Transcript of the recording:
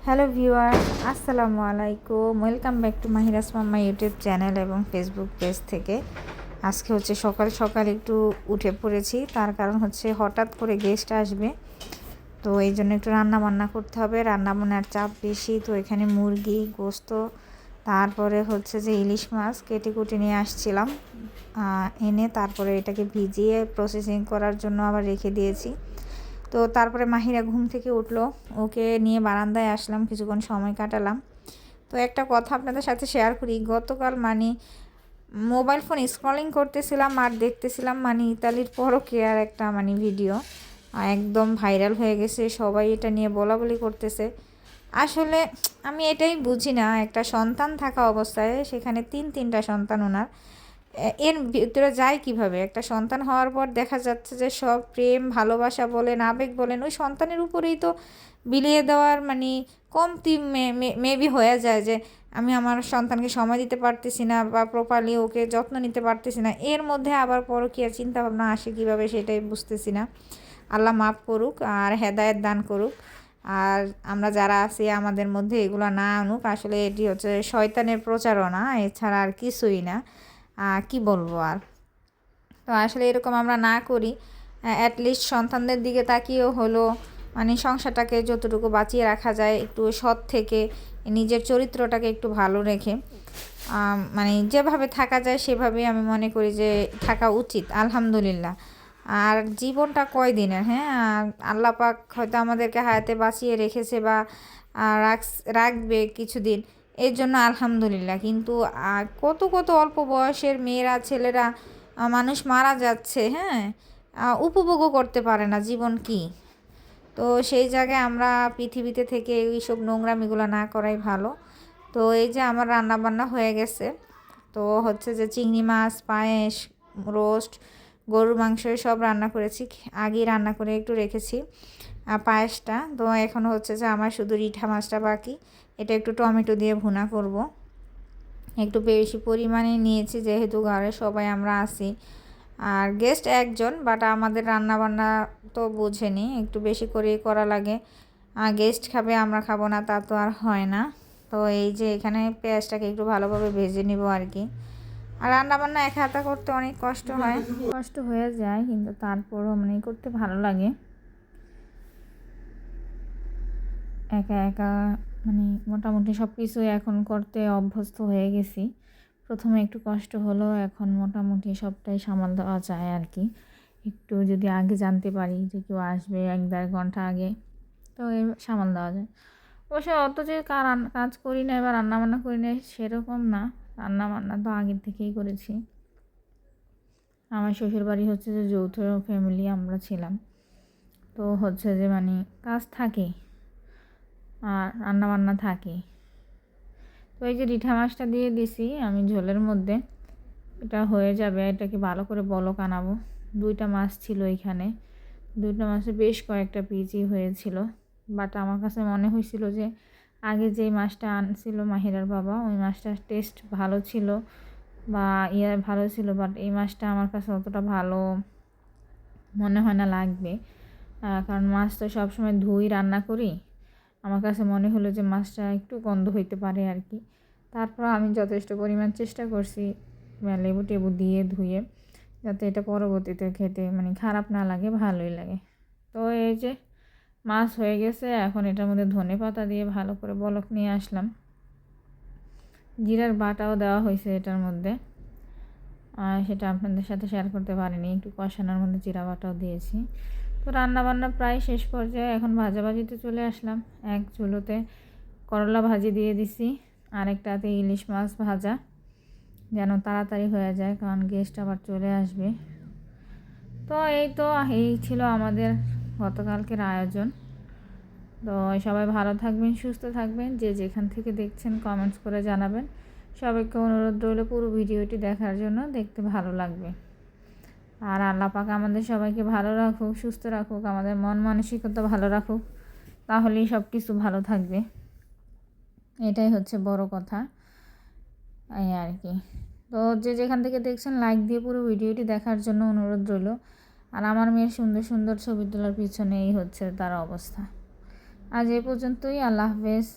Hello viewers, আসসালামু আলাইকুম। Welcome back to Mahira's mamma YouTube channel এবং ফেসবুক পেজ থেকে। আজকে হচ্ছে সকাল সকাল একটু উঠে পড়েছি, তার কারণ হচ্ছে হঠাৎ করে গেস্ট আসবে, তো এই জন্য একটু রান্না বান্না করতে হবে। রান্না বান্নার চাপ বেশি, তো এখানে মুরগি গোস্ত, তারপরে হচ্ছে যে ইলিশ মাছ কেটে কুটে নিয়ে আসছিলাম, এনে তারপরে এটাকে ভিজিয়ে প্রসেসিং করার জন্য আবার রেখে দিয়েছি। তো তারপরে মাহিরা ঘুম থেকে উঠলো, ওকে নিয়ে বারান্দায় আসলাম, কিছুক্ষণ সময় কাটালাম। তো একটা কথা আপনাদের সাথে শেয়ার করি, গতকাল মোবাইল ফোন স্ক্রলিং করতেছিলাম আর দেখতেছিলাম ইতালির পরকীয়ার একটা ভিডিও একদম ভাইরাল হয়ে গেছে, সবাই এটা নিয়ে বলা বলি করতেছে। আসলে আমি এটাই বুঝি না, একটা সন্তান থাকা অবস্থায় সেখানে তিনটা সন্তান ওনার, এর ভিতরে যায় কিভাবে? একটা সন্তান হওয়ার পর দেখা যাচ্ছে যে সব প্রেম ভালোবাসা বলেন আবেগ বলেন ওই সন্তানের উপরেই তো বিলিয়ে দেওয়ার কমতি মেবি হয়ে যায়, যে আমি আমার সন্তানকে সময় দিতে পারতেছি না বা প্রপারলি ওকে যত্ন নিতে পারতেছি না, এর মধ্যে আবার পরকীয়ার চিন্তা ভাবনা আসে কীভাবে সেটাই বুঝতেছি না। আল্লাহ মাফ করুক আর হেদায়েত দান করুক, আর আমরা যারা আছি আমাদের মধ্যে এগুলো না আনুক। আসলে এটি হচ্ছে শয়তানের প্রচারণা, এছাড়া আর কিছুই না। কি বলবো আর। তো আসলে এরকম আমরা না করি, অ্যাটলিস্ট সন্তানদের দিকে তাকিয়েও হলো সংসারটাকে যতটুকু বাঁচিয়ে রাখা যায় একটু সৎ থেকে, নিজের চরিত্রটাকে একটু ভালো রেখে যেভাবে থাকা যায় সেভাবেই আমি মনে করি যে থাকা উচিত, আলহামদুলিল্লাহ। আর জীবনটা কয়দিনের, হ্যাঁ, আল্লাহ পাক হয়তো আমাদেরকে হায়াতে বাঁচিয়ে রেখেছে বা রাখবে কিছুদিন, এর জন্য আলহামদুলিল্লাহ। কিন্তু কত কত অল্প বয়সের মেয়েরা ছেলেরা মানুষ মারা যাচ্ছে, হ্যাঁ, উপভোগও করতে পারে না জীবন কি। তো সেই জায়গায় আমরা পৃথিবীতে থেকে এইসব নোংরামিগুলো না করাই ভালো। তো এই যে আমার রান্না বান্না হয়ে গেছে, তো হচ্ছে যে চিংড়ি মাছ, পায়েস, রোস্ট, গরুর মাংস সব রান্না করেছি, আগেই রান্না করে একটু রেখেছি পায়েসটা। তো এখন হচ্ছে যে আমার শুধু রিঠা মাছটা বাকি, এটা একটু টমেটো দিয়ে ভুনা করব। একটু বেশি পরিমাণে নিয়েছি যেহেতু ঘরে সবাই আমরা আছি, আর গেস্ট একজন, বাট আমাদের রান্না বান্না তো বোঝেনি, একটু বেশি করেই করা লাগে। গেস্ট খাবে আমরা খাবো না তা তো আর হয় না। তো এই যে এখানে পেঁয়াজটাকে একটু ভালোভাবে ভেজে নিব আর কি। আর রান্না বান্না একা হাতে করতে অনেক কষ্ট হয়, কষ্ট হয়ে যায়, কিন্তু তারপরও করতে ভালো লাগে। একা একা মোটামুটি সব কিছু এখন করতে অভ্যস্ত হয়ে গেছি। প্রথমে একটু কষ্ট হলো, এখন মোটামুটি সবটাই সামাল দেওয়া যায় আর কি। একটু যদি আগে জানতে পারি যে কেউ আসবে 1-1.5 ঘন্টা আগে, তো সামাল দেওয়া যায়। অবশ্য অত যে কাজ করি না বা রান্নাবান্না করি না সেরকম না, রান্নাবান্না তো আগের থেকেই করেছি। আমার শ্বশুরবাড়ি হচ্ছে যে যৌথ ফ্যামিলি আমরা ছিলাম, তো হচ্ছে যে কাজ থাকে আর রান্নাবান্না থাকে। তো এই যে রিঠা মাছটা দিয়ে দিছি আমি ঝোলের মধ্যে, এটা হয়ে যাবে। এটাকে ভালো করে বলক আনাবো। 2টা মাছ ছিল এখানে, 2টা মাছে বেশ কয়েকটা পিসই হয়েছিল, বাট আমার কাছে মনে হয়েছিল যে আগে যেই মাছটা আনছিল মাহিরার বাবা, ওই মাছটার টেস্ট ভালো ছিল বা ভালো ছিল, বাট এই মাছটা আমার কাছে অতটা ভালো মনে হয় না লাগবে, কারণ মাছ তো সবসময় ধুই রান্না করি। আমার কাছে মনে হলো যে মাছটা একটু গন্ধ হইতে পারে আর কি। তারপর আমি যথেষ্ট পরিমাণ চেষ্টা করছি লেবু টেবু দিয়ে ধুয়ে, যাতে এটা পরবর্তীতে খেতে খারাপ না লাগে, ভালোই লাগে। তো এই যে মাছ হয়ে গেছে, এখন এটার মধ্যে ধনেপাতা দিয়ে ভালো করে বলক নিয়ে আসলাম। জিরার বাটাও দেওয়া হয়েছে এটার মধ্যে, সেটা আপনাদের সাথে শেয়ার করতে পারিনি, একটু কষানোর মধ্যে জিরা বাটাও দিয়েছি। তো রান্নাবান্না প্রায় শেষ পর্যায়ে, এখন ভাজাভাজিতে চলে আসলাম। এক চুলোতে করলা ভাজি দিয়ে দিছি, আরেকটাতে ইলিশ মাছ ভাজা, যেন তাড়াতাড়ি হয়ে যায় কারণ গেস্ট আবার চলে আসবে। তো এই ছিল আমাদের গতকালকের আয়োজন। তো সবাই ভালো থাকবেন, সুস্থ থাকবেন, যে যেখান থেকে দেখছেন কমেন্টস করে জানাবেন। সবাইকে অনুরোধ রইল পুরো ভিডিওটি দেখার জন্য, দেখতে ভালো লাগবে। আর আল্লাহ পাক আমাদের সবাইকে ভালো রাখুক, সুস্থ রাখুক, আমাদের মন মানসিকতা ভালো রাখুক, তাহলেই সব কিছু ভালো থাকবে। এটাই হচ্ছে বড় কথা, এই আর কি। তো যে যেখান থেকে দেখছেন লাইক দিয়ে পুরো ভিডিওটি দেখার জন্য অনুরোধ রইল। আর আমার মেয়ের সুন্দর সুন্দর ছবি তোলার পিছনে এই হচ্ছে তার অবস্থা। আজ এ পর্যন্তই, আল্লাহ হাফেজ।